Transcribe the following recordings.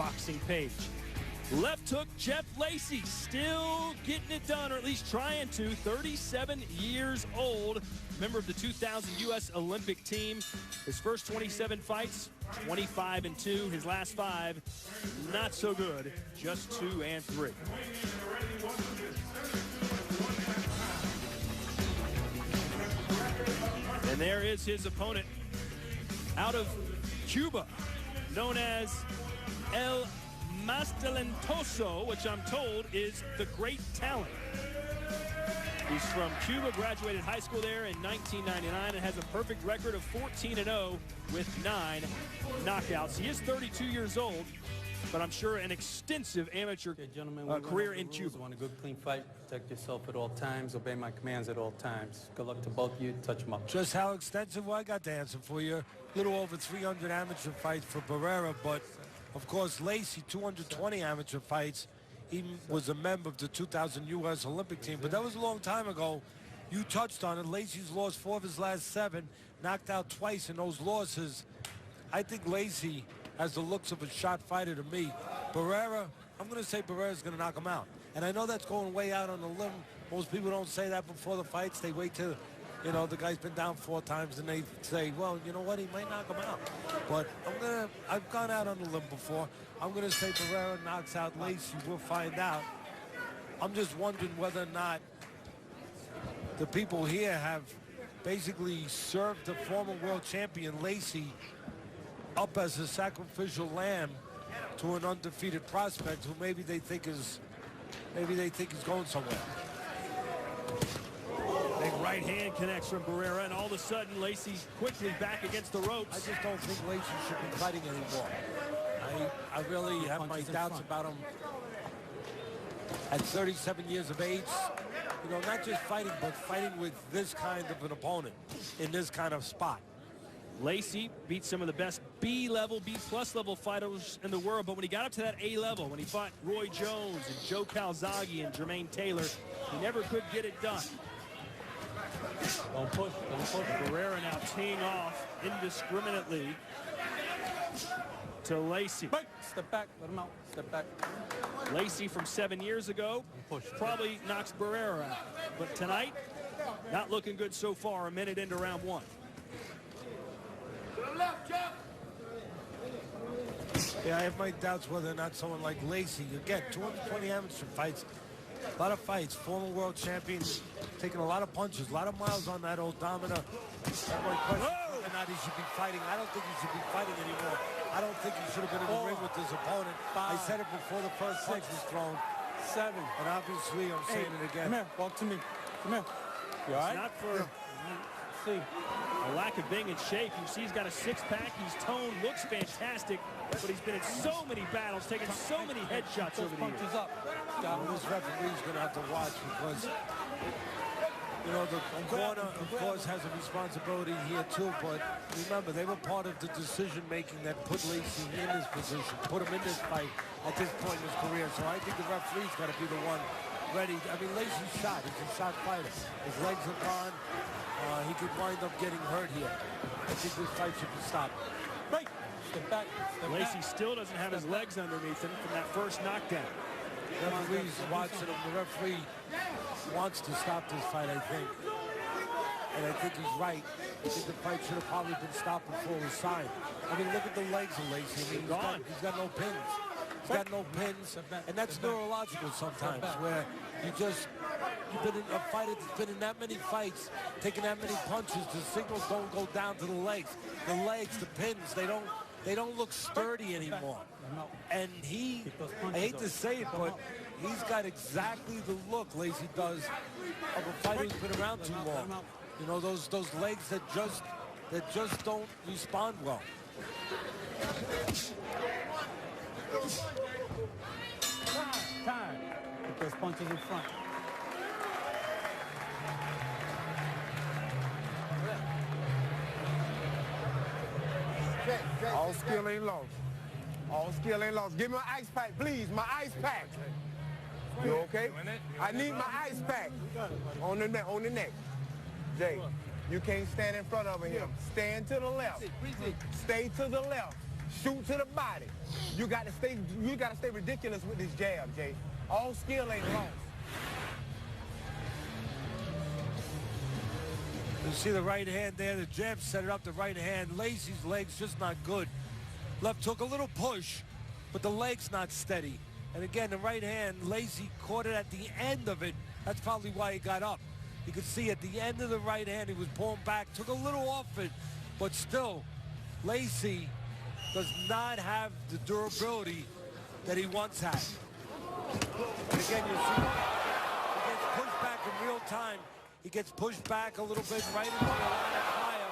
boxing page. Left hook, Jeff Lacy, still getting it done, or at least trying to. 37 years old, member of the 2000 U.S. Olympic team. His first 27 fights, 25-2. His last 5, not so good, just 2-3. And there is his opponent out of Cuba, known as El Más Talentoso, which I'm told is the great talent. He's from Cuba, graduated high school there in 1999, and has a perfect record of 14-0 with 9 knockouts. He is 32 years old, but I'm sure an extensive amateur career in Cuba. Want a good, clean fight, protect yourself at all times, obey my commands at all times. Good luck to both of you. Touch them up. Just how extensive? Well, I got the answer for you. A little over 300 amateur fights for Barrera, but of course, Lacy, 220 amateur fights. He was a member of the 2000 U.S. Olympic team, but that was a long time ago. You touched on it. Lacy's lost 4 of his last 7, knocked out twice in those losses. I think Lacy has the looks of a shot fighter to me. Barrera, I'm going to say Barrera's going to knock him out. And I know that's going way out on the limb. Most people don't say that before the fights. They wait till, you know, the guy's been down 4 times and they say, well, you know what, he might knock him out. But I've gone out on the limb before. I'm going to say Barrera knocks out Lacy. We'll find out. I'm just wondering whether or not the people here have basically served the former world champion Lacy up as a sacrificial lamb to an undefeated prospect who maybe they think is going somewhere. Big right hand connects from Barrera, and all of a sudden Lacy's quickly back against the ropes. I just don't think Lacy should be fighting anymore. I really have my doubts about him at 37 years of age. You know, not just fighting, but fighting with this kind of an opponent in this kind of spot. Lacy beat some of the best B-level, B-plus level fighters in the world, but when he got up to that A level, when he fought Roy Jones and Joe Calzaghe and Jermaine Taylor, he never could get it done. Don't push, don't push. Barrera now teeing off indiscriminately to Lacy. Step back, let him out, step back. Lacy from 7 years ago probably knocks Barrera out, but tonight, not looking good so far, a minute into round 1. Yeah, I have my doubts whether or not someone like Lacy, again, 220 amateur fights, a lot of fights, former world champion, taking a lot of punches, a lot of miles on that odometer. That's my question, whether or not he should be fighting. I don't think he should be fighting anymore. I don't think he should have been in the ring with his opponent. I said it before the first 6 was thrown. 7. And obviously, I'm saying it again. Come here, walk to me. Come here. You all right? Not for a lack of being in shape. You see he's got a 6-pack. He's toned, looks fantastic, but he's been in so many battles, taking so many headshots over the years. Well, this referee's going to have to watch because, you know, the corner, of course, has a responsibility here too, but remember, they were part of the decision-making that put Lacy in this position, put him in this fight at this point in his career. So I think the referee's got to be the one ready. I mean, Lacy's shot. He's a shot fighter. His legs are gone. He could wind up getting hurt here. I think this fight should be stopped. Right. Step back. Lacy still doesn't have his legs underneath him from that first knockdown. The referee's watching him. The referee wants to stop this fight, I think. And I think he's right. I think the fight should have probably been stopped before it was signed. I mean, look at the legs of Lacy. I mean, he's got no pins. He's got no pins. And that's neurological sometimes, where you've been in a fighter that's been in that many fights, taking that many punches, the signals don't go down to the legs. The legs, the pins, they don't look sturdy anymore. And I hate to say it, but he's got exactly the look, Lacy does, of a fighter who's been around too long. You know, those legs that just don't respond well. Time. Put those punches in front. All skill ain't lost. All skill ain't lost. Give me my ice pack, please. My ice pack. You okay? I need my ice pack. On the neck. Jay, you can't stand in front of him. Stand to the left. Stay to the left. Shoot to the body. You got to stay ridiculous with this jab, Jay. All skill ain't lost. You see the right hand there. The jab set it up the right hand. Lacy's leg's just not good. Left took a little push, but the leg's not steady. And again, the right hand, Lacy caught it at the end of it. That's probably why he got up. You could see at the end of the right hand, he was pulling back, took a little off it, but still, Lacy does not have the durability that he once had. And again, you see, he gets pushed back in real time. He gets pushed back a little bit right into the line of fire,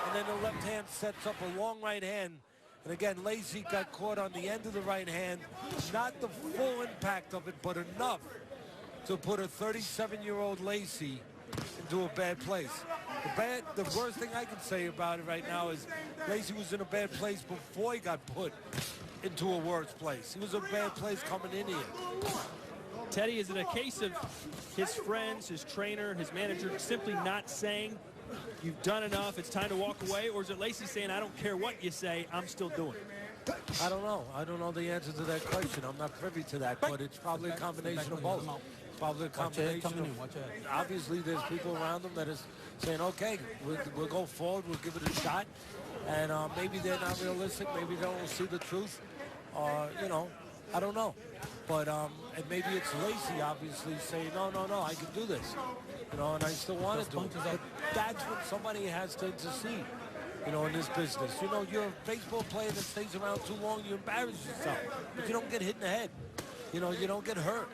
and then the left hand sets up a long right hand. And again, Lacy got caught on the end of the right hand. Not the full impact of it, but enough to put a 37-year-old Lacy into a bad place. The worst thing I can say about it right now is Lacy was in a bad place before he got put into a worse place. He was in a bad place coming in here. Teddy, is it a case of his friends, his trainer, his manager simply not saying, you've done enough, it's time to walk away? Or is it Lacy saying, I don't care what you say, I'm still doing it? I don't know. I don't know the answer to that question. I'm not privy to that, but it's probably a combination of both. Probably a combination of, obviously there's people around them that is saying, okay, we'll go forward, we'll give it a shot. And maybe they're not realistic, maybe they don't see the truth. You know, I don't know. But, and maybe it's Lacy obviously saying, no, I can do this. You know, and I still want to do it. But that's when somebody has to intercede, you know, in this business. You know, you're a baseball player that stays around too long, you embarrass yourself. But you don't get hit in the head. You know, you don't get hurt.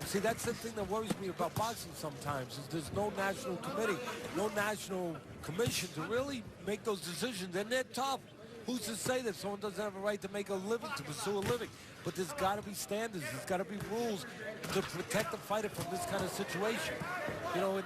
See, that's the thing that worries me about boxing sometimes, is there's no national committee, no national commission to really make those decisions, and they're tough. Who's to say that someone doesn't have a right to make a living, to pursue a living? But there's got to be standards, there's got to be rules to protect the fighter from this kind of situation. You know, in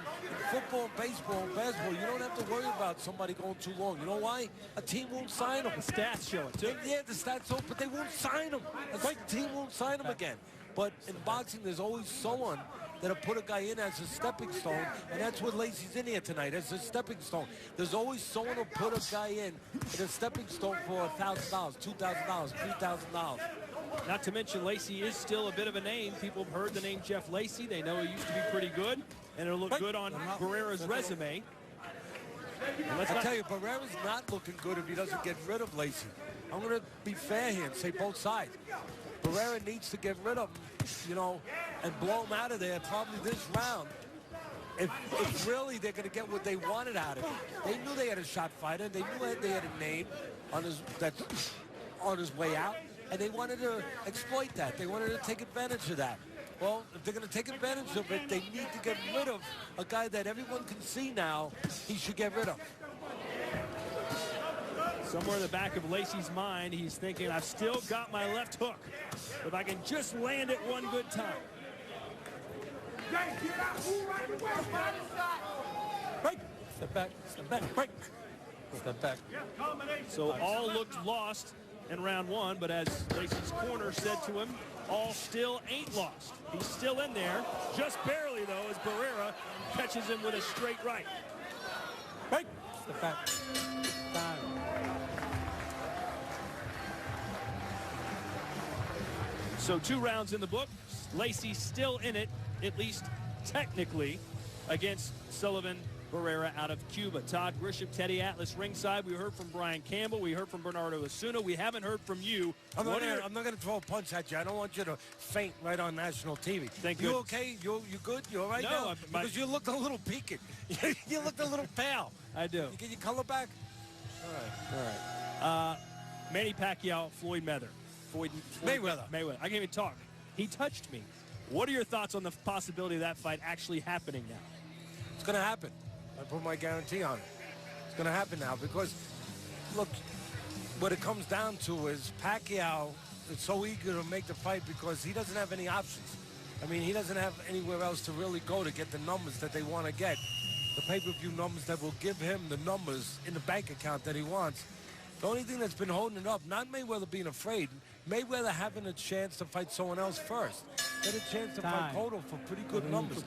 football, baseball, and basketball, you don't have to worry about somebody going too long. You know why? A team won't sign them. The stats show it, too. Yeah, the stats show it, but they won't sign them. That's right, the team won't sign them again. But in boxing, there's always someone that'll put a guy in as a stepping stone, and that's what Lacy's in here tonight, as a stepping stone. There's always someone who'll put a guy in a stepping stone for $1,000, $2,000, $3,000. Not to mention, Lacy is still a bit of a name. People have heard the name Jeff Lacy. They know he used to be pretty good, and it'll look good on Barrera's resume. I tell you, Barrera's not looking good if he doesn't get rid of Lacy. I'm going to be fair here and say both sides. Barrera needs to get rid of him, you know, and blow him out of there probably this round. If really they're going to get what they wanted out of him. They knew they had a shot fighter. They knew they had a name on his way out, and they wanted to exploit that. They wanted to take advantage of that. Well, if they're going to take advantage of it, they need to get rid of a guy that everyone can see now he should get rid of. Somewhere in the back of Lacy's mind, he's thinking, I've still got my left hook. If I can just land it one good time. Break. Step back. Step back. Break. Step back. So all looked lost in round one, but as Lacy's corner said to him, all still ain't lost. He's still in there, just barely though, as Barrera catches him with a straight right. Break. Step back. Time. So 2 rounds in the book. Lacy still in it, at least technically, against Sullivan Barrera out of Cuba. Todd Grisham, Teddy Atlas ringside. We heard from Brian Campbell. We heard from Bernardo Osuna. We haven't heard from you. I'm not going to throw a punch at you. I don't want you to faint right on national TV. Thank you. You okay? You good? You all right now? Because you looked a little peaked. You looked a little pale. I do. You get your color back? All right. Manny Pacquiao, Floyd Mayweather. I can't even talk. He touched me. What are your thoughts on the possibility of that fight actually happening now? It's going to happen. I put my guarantee on it. It's going to happen now because, look, what it comes down to is Pacquiao is so eager to make the fight because he doesn't have any options. I mean, he doesn't have anywhere else to really go to get the numbers that they want to get. The pay-per-view numbers that will give him the numbers in the bank account that he wants. The only thing that's been holding it up, not Mayweather being afraid, Mayweather having a chance to fight someone else first. He had a chance to fight Cotto for pretty good numbers.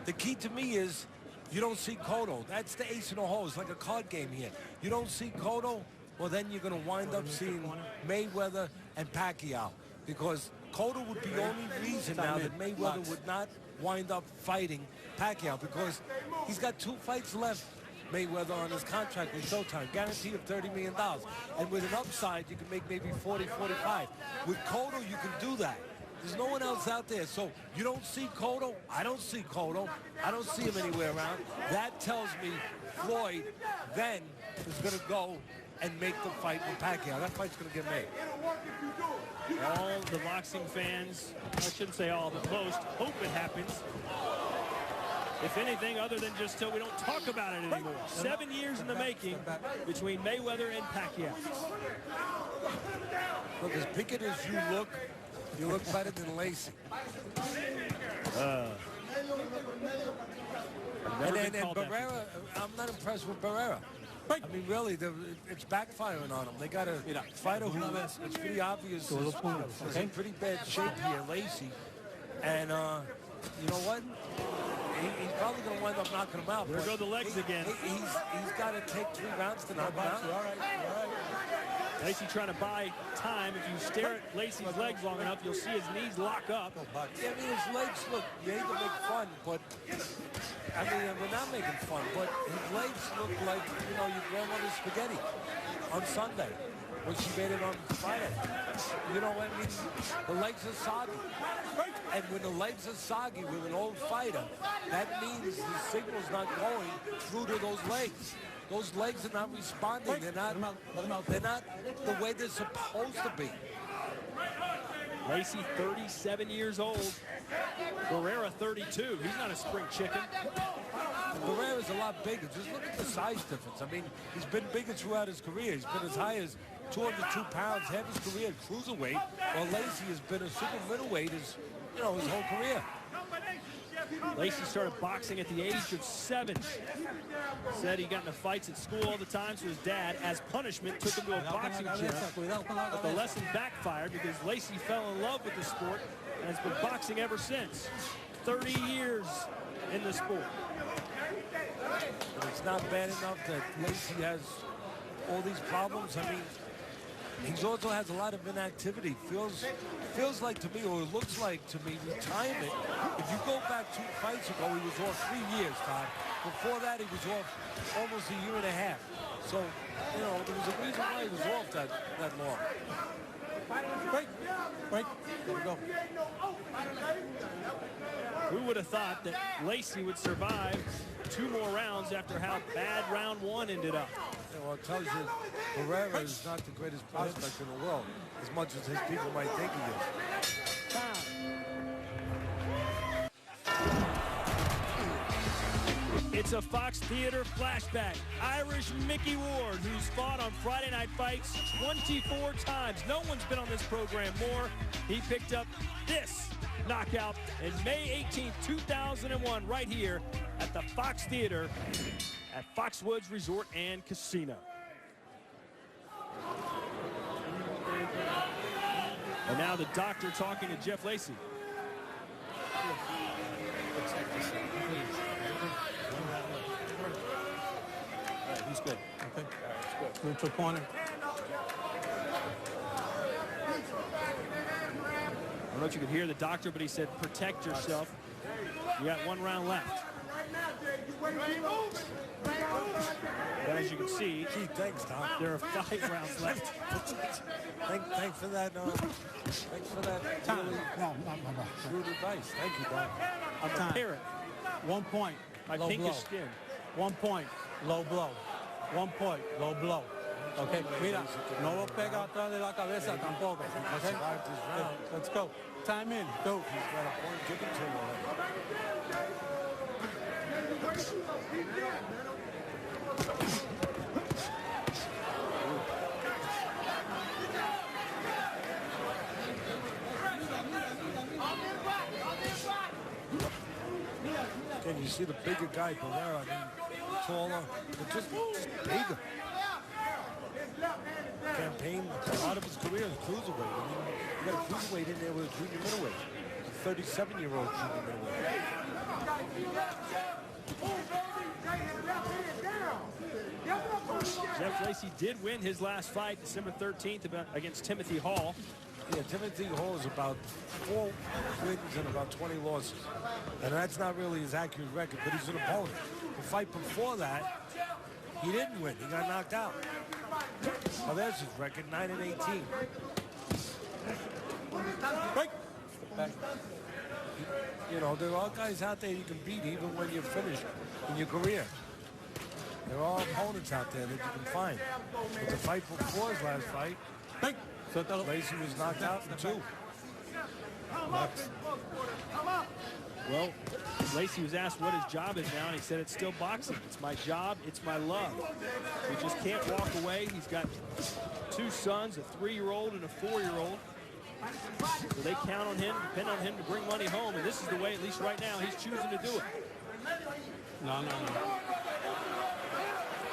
The key to me is you don't see Cotto. That's the ace in the hole. It's like a card game here. You don't see Cotto, well, then you're going to wind up seeing Mayweather and Pacquiao, because Cotto would be the only reason now that Mayweather would not wind up fighting Pacquiao, because he's got 2 fights left, Mayweather, on his contract with Showtime, guarantee of $30 million. And with an upside, you can make maybe 40, 45. With Cotto, you can do that. There's no one else out there. So you don't see Cotto. I don't see Cotto. I don't see him anywhere around. That tells me Floyd then is going to go and make the fight with Pacquiao. That fight's going to get made. All the boxing fans, I shouldn't say all, but most, hope it happens. If anything, other than just so we don't talk about it anymore. 7 years in the making between Mayweather and Pacquiao. Look, as picket as you look better than Lacy. And Barrera, I'm not impressed with Barrera. I mean, really, it's backfiring on him. They got a fighter who, it's pretty obvious, is in pretty bad shape here, Lacy. And you know what? He's probably going to wind up knocking him out. There go the legs again. He's got to take 3 rounds to knock him out. All right. Lacy trying to buy time. If you stare at Lacy's legs long enough, you'll see his knees lock up. Yeah, I mean, his legs look, you hate to make fun, but, I mean, we're not making fun, but his legs look like, you know, your grandmother's spaghetti on Sunday when she made it on Friday. You know what I mean? The legs are soggy. And when the legs are soggy with an old fighter, that means the signal's not going through to those legs. Those legs are not responding. They're not the way they're supposed to be. Lacy, 37 years old. Barrera, 32. He's not a spring chicken. Barrera's a lot bigger. Just look at the size difference. I mean, he's been bigger throughout his career. He's been as high as 202 pounds, half his career at cruiserweight, while Lacy has been a super middleweight his whole career. Lacy started boxing at the age of 7. Said he got into fights at school all the time, so his dad, as punishment, took him to a boxing gym. But the lesson backfired because Lacy fell in love with the sport and has been boxing ever since. 30 years in the sport. But it's not bad enough that Lacy has all these problems. I mean, he also has a lot of inactivity. Feels like to me, or it looks like to me, retirement. If you go back 2 fights ago, he was off 3 years, Todd. Before that, he was off almost a year and a half. So, you know, there was a reason why he was off that long. Wait. There we go. Who would have thought that Lacy would survive 2 more rounds after how bad round 1 ended up? Yeah, well, it tells you Barrera is not the greatest prospect in the world, as much as his people might think he is. It's a Fox Theater flashback. Irish Mickey Ward, who's fought on Friday Night Fights 24 times. No one's been on this program more. He picked up this knockout in May 18, 2001, right here at the Fox Theater at Foxwoods Resort and Casino. And now the doctor talking to Jeff Lacy. He's good. Okay. Neutral corner. I don't know if you could hear the doctor, but he said, protect yourself. You got 1 round left. But as you can see, Thanks, Tom. there are 5 rounds left. Thanks for that. Thanks for that really shrewd advice. Thank you, Tom. I'm a parrot. 1 point. My low pinkish blow. skin. 1 point. Low blow. 1 point. Low blow. Okay, mira, no lo pega atrás de la cabeza tampoco. Okay? Let's go. Time in. Go. He's got a point given to him Can you see the bigger guy, Barrera? I mean, taller, but just bigger. Campaign a lot of his career is cruiserweight. I mean, you got a cruiserweight in there with a junior middleweight, a 37-year-old junior middleweight. Jeff Lacy did win his last fight December 13th against Timothy Hall. Yeah, Timothy Hall is about 4 wins and about 20 losses. And that's not really his accurate record, but he's an opponent. The fight before that, he didn't win. He got knocked out. Well, there's his record, 9-18. Break. You know, there are guys out there you can beat even when you're finished in your career. There are opponents out there that you can find. But the fight before his last fight, Lacy was knocked out in 2. Well, Lacy was asked what his job is now, and he said it's still boxing. It's my job, it's my love. We just can't walk away. He's got 2 sons, a 3-year-old and a 4-year-old. So they count on him, depend on him to bring money home, and this is the way, at least right now, he's choosing to do it. No.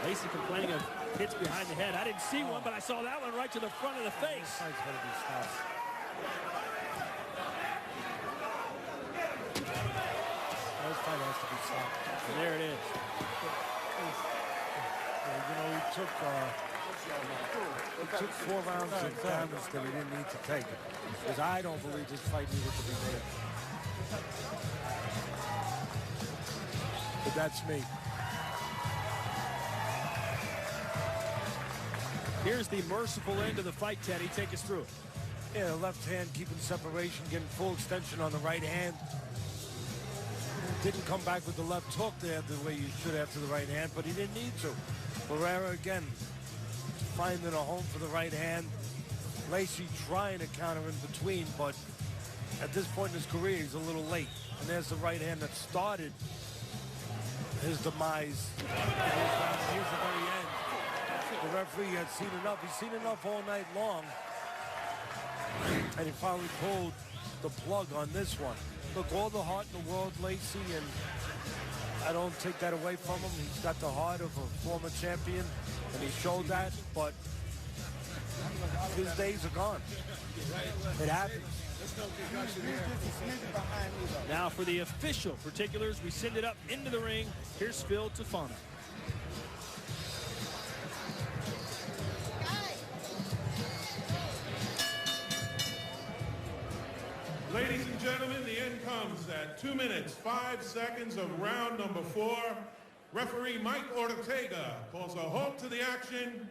Lacy complaining of hits behind the head. I didn't see one, but I saw that one right to the front of the face. This fight's gonna be stopped. This fight has to be stopped. And there it is. You know, he took 4 rounds of damage that he didn't need to take. Because I don't believe this fight needed to be made. But that's me. Here's the merciful end of the fight, Teddy. Take us through it. Yeah, left hand keeping separation, getting full extension on the right hand. Didn't come back with the left hook there the way you should have to the right hand, but he didn't need to. Barrera again finding a home for the right hand. Lacy trying to counter in between, but at this point in his career, he's a little late. And there's the right hand that started his demise. Here's the very end. The referee had seen enough. He's seen enough all night long. And he finally pulled the plug on this one. Look, all the heart in the world, Lacy, and I don't take that away from him. He's got the heart of a former champion, and he showed that, but his days are gone. It happens. Now for the official particulars, we send it up into the ring. Here's Phil Tufano. Ladies and gentlemen, the end comes at 2 minutes, 5 seconds of round number 4. Referee Mike Ortega calls a halt to the action.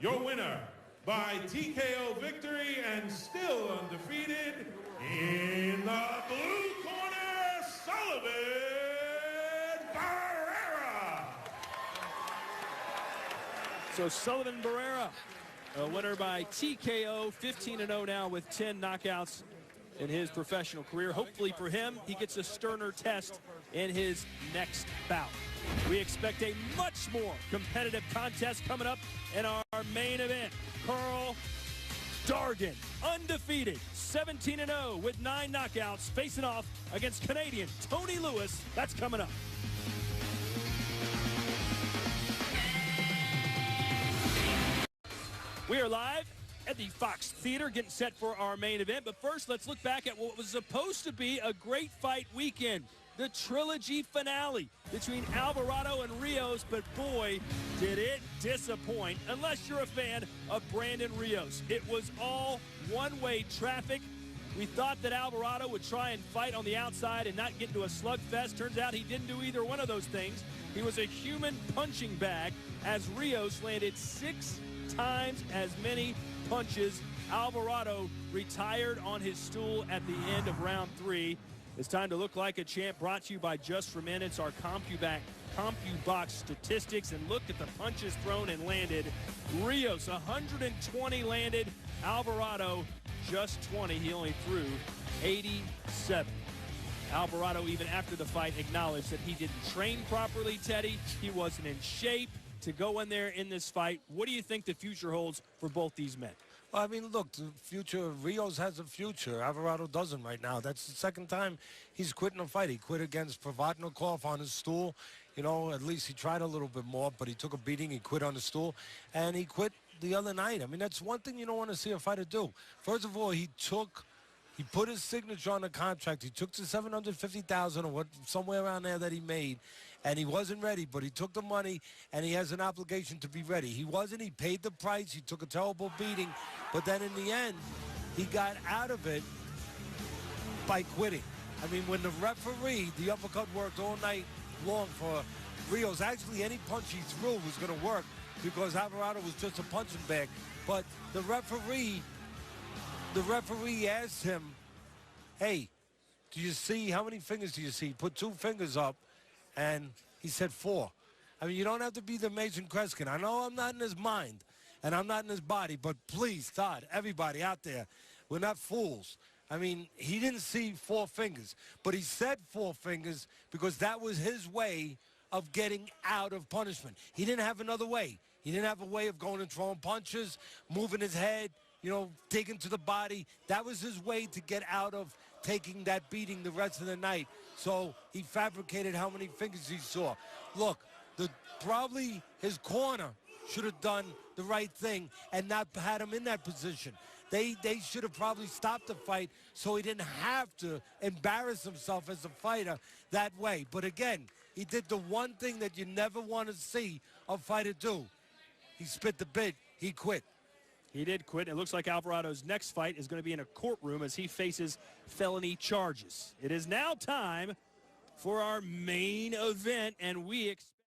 Your winner by TKO victory and still undefeated in the blue corner, Sullivan Barrera. So Sullivan Barrera, a winner by TKO, 15-0 now with 10 knockouts in his professional career. Hopefully for him, he gets a sterner test in his next bout. We expect a much more competitive contest coming up in our main event. Carl Dargan, undefeated, 17-0 with 9 knockouts, facing off against Canadian Tony Lewis. That's coming up. We are live at the Fox Theater, getting set for our main event. But first, let's look back at what was supposed to be a great fight weekend. The trilogy finale between Alvarado and Rios, but boy, did it disappoint, unless you're a fan of Brandon Rios. It was all one-way traffic. We thought that Alvarado would try and fight on the outside and not get into a slugfest. Turns out he didn't do either one of those things. He was a human punching bag as Rios landed 6 times as many punches. Alvarado retired on his stool at the end of round 3. It's time to look like a champ, brought to you by Just for Men. It's our CompuBox statistics, and look at the punches thrown and landed. Rios, 120 landed. Alvarado, just 20. He only threw 87. Alvarado, even after the fight, acknowledged that he didn't train properly, Teddy. He wasn't in shape to go in there in this fight. What do you think the future holds for both these men? Well, I mean, look, the future, Rios has a future. Alvarado doesn't right now. That's the second time he's quitting a fight. He quit against Provodnikov on his stool. You know, at least he tried a little bit more, but he took a beating. He quit on the stool, and he quit the other night. I mean, that's one thing you don't want to see a fighter do. First of all, he He put his signature on the contract. He took the $750,000 or what, somewhere around there that he made, and he wasn't ready, but he took the money, and he has an obligation to be ready. He wasn't. He paid the price. He took a terrible beating, but then in the end, he got out of it by quitting. I mean, when the referee, the uppercut worked all night long for Rios. Actually, any punch he threw was going to work because Alvarado was just a punching bag. But the referee asked him, hey, do you see, how many fingers do you see? He put 2 fingers up, and he said 4. I mean, you don't have to be the Mason Kreskin. I know I'm not in his mind, and I'm not in his body, but please, Todd, everybody out there, we're not fools. I mean, he didn't see 4 fingers, but he said 4 fingers because that was his way of getting out of punishment. He didn't have another way. He didn't have a way of going and throwing punches, moving his head, you know, digging to the body. That was his way to get out of taking that beating the rest of the night. So he fabricated how many fingers he saw. Look, probably his corner should have done the right thing and not had him in that position. They should have probably stopped the fight so he didn't have to embarrass himself as a fighter that way. But again, he did the one thing that you never want to see a fighter do. He spit the bit. He quit. He did quit. It looks like Alvarado's next fight is going to be in a courtroom as he faces felony charges. It is now time for our main event, and we expect